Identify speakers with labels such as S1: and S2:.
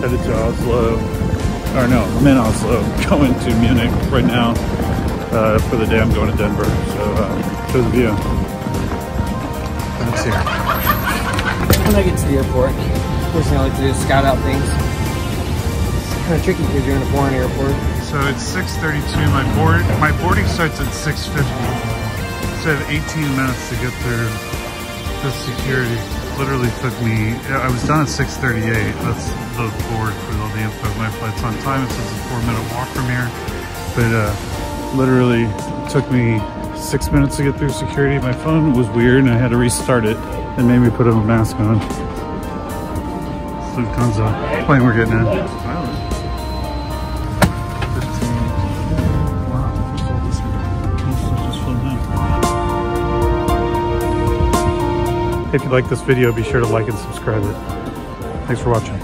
S1: headed to Oslo. Or no, I'm in Oslo, going to Munich right now for the day I'm going to Denver. So show the view. Let's see.
S2: When I get to the airport, first thing I like to do is scout out things. It's kind of tricky because you're in a foreign airport.
S1: So it's 6:32. My boarding starts at 6:50. So I have 18 minutes to get through the security. Literally took me, I was done at 6:38. That's the board with all the info. My flight's on time. It says a 4-minute walk from here. But literally took me 6 minutes to get through security. My phone was weird and I had to restart it. It made me put a mask on. Lufthansa plane we're getting in. If you like this video, be sure to like and subscribe it. Thanks for watching.